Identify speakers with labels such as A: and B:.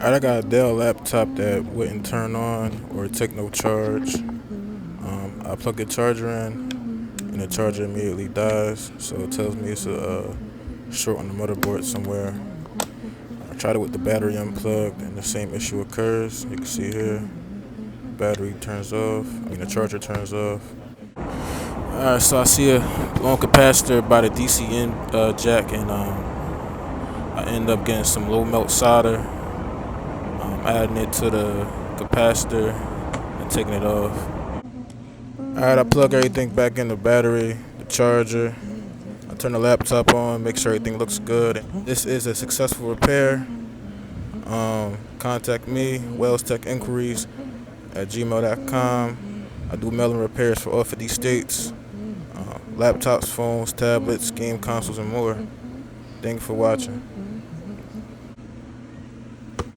A: Alright, I got a Dell laptop that wouldn't turn on or take no charge. I plug the charger in, and the charger immediately dies. So it tells me it's a short on the motherboard somewhere. I tried it with the battery unplugged, and the same issue occurs. You can see here, battery turns off. The charger turns off. Alright, so I see a long capacitor by the DC in jack, and I end up getting some low melt solder, adding it to the capacitor and taking it off. Alright, I plug everything back in the battery, the charger. I turn the laptop on, make sure everything looks good. This is a successful repair. Contact me, wellstechinquiries@gmail.com. I do mailing repairs for all 50 states. Laptops, phones, tablets, game consoles, and more. Thank you for watching.